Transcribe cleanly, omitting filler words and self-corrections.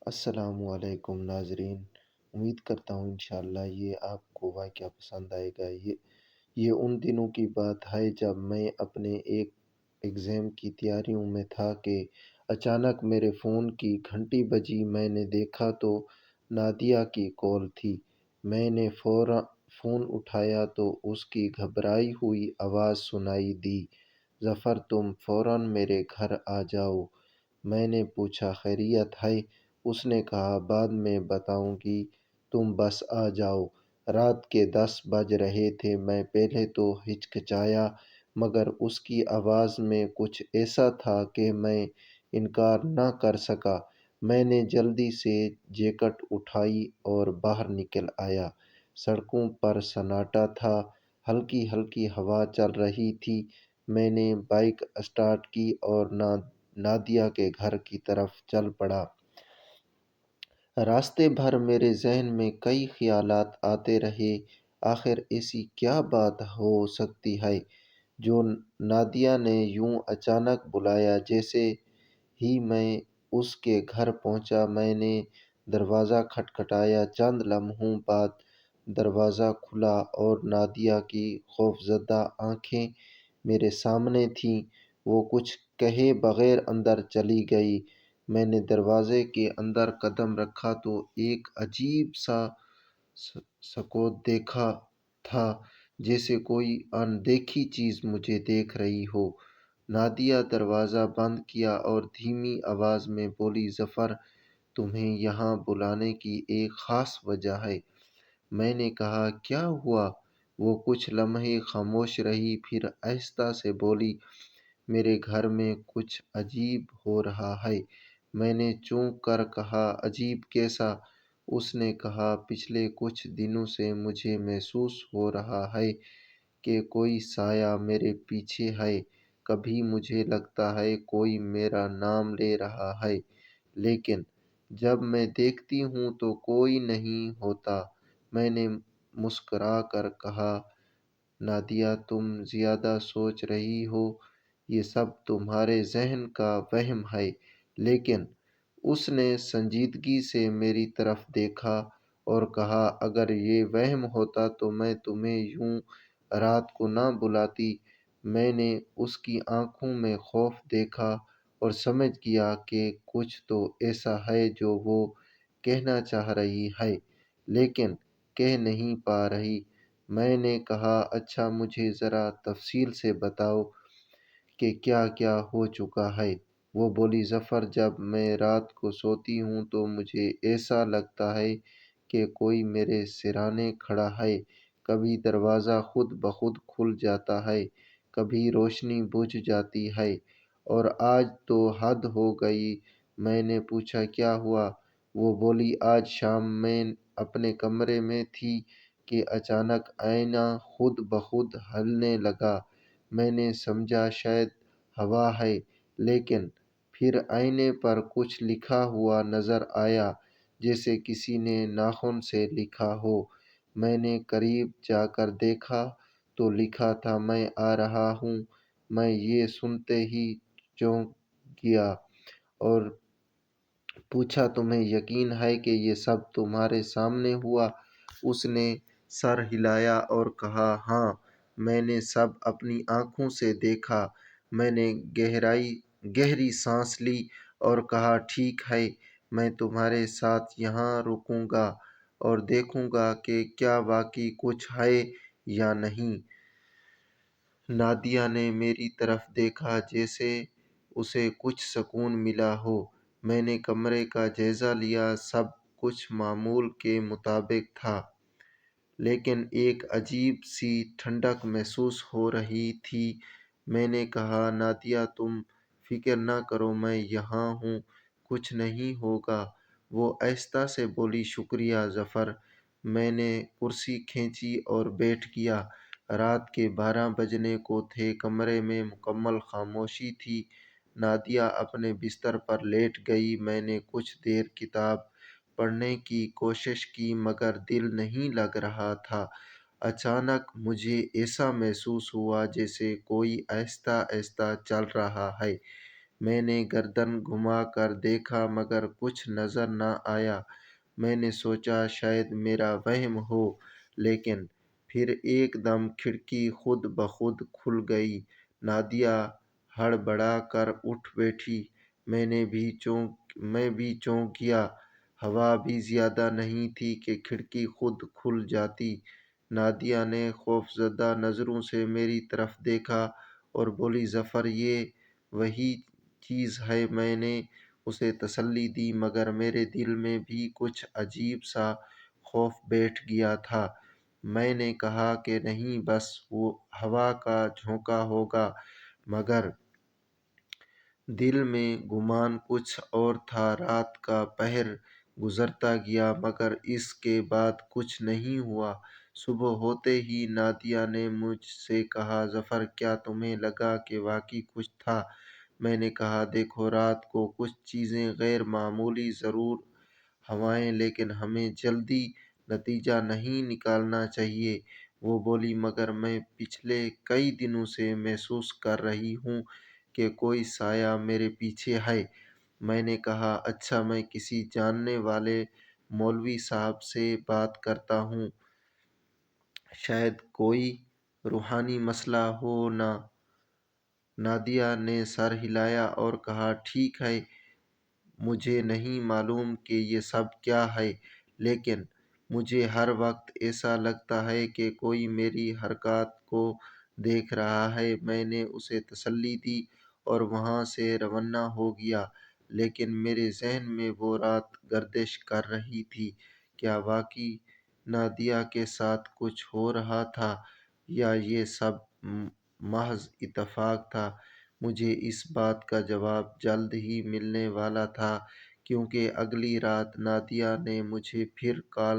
السلام علیکم ناظرین، امید کرتا ہوں انشاءاللہ یہ آپ کو واقعہ پسند آئے گا۔ یہ ان دنوں کی بات ہے جب میں اپنے ایک ایگزام کی تیاریوں میں تھا کہ اچانک میرے فون کی گھنٹی بجی۔ میں نے دیکھا تو نادیہ کی کال تھی۔ میں نے فوراً فون اٹھایا تو اس کی گھبرائی ہوئی آواز سنائی دی، ظفر تم فوراً میرے گھر آ جاؤ۔ میں نے پوچھا خیریت ہے؟ اس نے کہا بعد میں بتاؤں گی، تم بس آ جاؤ۔ رات کے 10 بج رہے تھے۔ میں پہلے تو ہچکچایا، مگر اس کی آواز میں کچھ ایسا تھا کہ میں انکار نہ کر سکا۔ میں نے جلدی سے جیکٹ اٹھائی اور باہر نکل آیا۔ سڑکوں پر سناٹا تھا، ہلکی ہلکی ہوا چل رہی تھی۔ میں نے بائیک اسٹارٹ کی اور نادیہ کے گھر کی طرف چل پڑا۔ راستے بھر میرے ذہن میں کئی خیالات آتے رہے۔ آخر ایسی کیا بات ہو سکتی ہے جو نادیہ نے یوں اچانک بلایا؟ جیسے ہی میں اس کے گھر پہنچا، میں نے دروازہ کھٹکھٹایا۔ چند لمحوں بعد دروازہ کھلا اور نادیہ کی خوفزدہ آنکھیں میرے سامنے تھیں۔ وہ کچھ کہے بغیر اندر چلی گئی۔ میں نے دروازے کے اندر قدم رکھا تو ایک عجیب سا سکوت دیکھا تھا، جیسے کوئی اندیکھی چیز مجھے دیکھ رہی ہو۔ نادیہ دروازہ بند کیا اور دھیمی آواز میں بولی، ظفر تمہیں یہاں بلانے کی ایک خاص وجہ ہے۔ میں نے کہا کیا ہوا؟ وہ کچھ لمحے خاموش رہی، پھر آہستہ سے بولی، میرے گھر میں کچھ عجیب ہو رہا ہے۔ میں نے چونک کر کہا عجیب کیسا؟ اس نے کہا پچھلے کچھ دنوں سے مجھے محسوس ہو رہا ہے کہ کوئی سایہ میرے پیچھے ہے۔ کبھی مجھے لگتا ہے کوئی میرا نام لے رہا ہے، لیکن جب میں دیکھتی ہوں تو کوئی نہیں ہوتا۔ میں نے مسکرا کر کہا نادیہ تم زیادہ سوچ رہی ہو، یہ سب تمہارے ذہن کا وہم ہے۔ لیکن اس نے سنجیدگی سے میری طرف دیکھا اور کہا اگر یہ وہم ہوتا تو میں تمہیں یوں رات کو نہ بلاتی۔ میں نے اس کی آنکھوں میں خوف دیکھا اور سمجھ گیا کہ کچھ تو ایسا ہے جو وہ کہنا چاہ رہی ہے، لیکن کہہ نہیں پا رہی۔ میں نے کہا اچھا مجھے ذرا تفصیل سے بتاؤ کہ کیا کیا ہو چکا ہے۔ وہ بولی ظفر جب میں رات کو سوتی ہوں تو مجھے ایسا لگتا ہے کہ کوئی میرے سرانے کھڑا ہے۔ کبھی دروازہ خود بخود کھل جاتا ہے، کبھی روشنی بجھ جاتی ہے، اور آج تو حد ہو گئی۔ میں نے پوچھا کیا ہوا؟ وہ بولی آج شام میں اپنے کمرے میں تھی کہ اچانک آئینہ خود بخود ہلنے لگا۔ میں نے سمجھا شاید ہوا ہے، لیکن پھر آئینے پر کچھ لکھا ہوا نظر آیا، جیسے کسی نے ناخن سے لکھا ہو۔ میں نے قریب جا کر دیکھا تو لکھا تھا میں آ رہا ہوں۔ میں یہ سنتے ہی چونک گیا اور پوچھا تمہیں یقین ہے کہ یہ سب تمہارے سامنے ہوا؟ اس نے سر ہلایا اور کہا ہاں، میں نے سب اپنی آنکھوں سے دیکھا۔ میں نے گہری سانس لی اور کہا ٹھیک ہے، میں تمہارے ساتھ یہاں رکوں گا اور دیکھوں گا کہ کیا واقعی کچھ ہے یا نہیں۔ نادیہ نے میری طرف دیکھا جیسے اسے کچھ سکون ملا ہو۔ میں نے کمرے کا جائزہ لیا، سب کچھ معمول کے مطابق تھا، لیکن ایک عجیب سی ٹھنڈک محسوس ہو رہی تھی۔ میں نے کہا نادیہ تم فکر نہ کرو، میں یہاں ہوں، کچھ نہیں ہوگا۔ وہ آہستہ سے بولی شکریہ ظفر۔ میں نے کرسی کھینچی اور بیٹھ گیا۔ رات کے 12 بجنے کو تھے۔ کمرے میں مکمل خاموشی تھی۔ نادیہ اپنے بستر پر لیٹ گئی۔ میں نے کچھ دیر کتاب پڑھنے کی کوشش کی مگر دل نہیں لگ رہا تھا۔ اچانک مجھے ایسا محسوس ہوا جیسے کوئی آہستہ آہستہ چل رہا ہے۔ میں نے گردن گھما کر دیکھا مگر کچھ نظر نہ آیا۔ میں نے سوچا شاید میرا وہم ہو، لیکن پھر ایک دم کھڑکی خود بخود کھل گئی۔ نادیہ ہڑبڑا کر اٹھ بیٹھی۔ میں بھی چونک گیا۔ ہوا بھی زیادہ نہیں تھی کہ کھڑکی خود کھل جاتی۔ نادیہ نے خوفزدہ نظروں سے میری طرف دیکھا اور بولی، ظفر، یہ وہی چیز ہے۔ میں نے اسے تسلی دی مگر میرے دل میں بھی کچھ عجیب سا خوف بیٹھ گیا تھا۔ میں نے کہا کہ نہیں، بس وہ ہوا کا جھونکا ہوگا، مگر دل میں گمان کچھ اور تھا۔ رات کا پہر گزرتا گیا مگر اس کے بعد کچھ نہیں ہوا۔ صبح ہوتے ہی نادیہ نے مجھ سے کہا، ظفر، کیا تمہیں لگا کہ واقعی کچھ تھا؟ میں نے کہا، دیکھو، رات کو کچھ چیزیں غیر معمولی ضرور ہوئیں، لیکن ہمیں جلدی نتیجہ نہیں نکالنا چاہیے۔ وہ بولی، مگر میں پچھلے کئی دنوں سے محسوس کر رہی ہوں کہ کوئی سایہ میرے پیچھے ہے۔ میں نے کہا، اچھا، میں کسی جاننے والے مولوی صاحب سے بات کرتا ہوں، شاید کوئی روحانی مسئلہ ہو نا۔ نادیہ نے سر ہلایا اور کہا، ٹھیک ہے، مجھے نہیں معلوم کہ یہ سب کیا ہے، لیکن مجھے ہر وقت ایسا لگتا ہے کہ کوئی میری حرکات کو دیکھ رہا ہے۔ میں نے اسے تسلی دی اور وہاں سے روانہ ہو گیا، لیکن میرے ذہن میں وہ رات گردش کر رہی تھی۔ کیا واقعی نادیہ کے ساتھ کچھ ہو رہا تھا یا یہ سب محض اتفاق تھا؟ مجھے اس بات کا جواب جلد ہی ملنے والا تھا، کیونکہ اگلی رات نادیہ نے مجھے پھر کال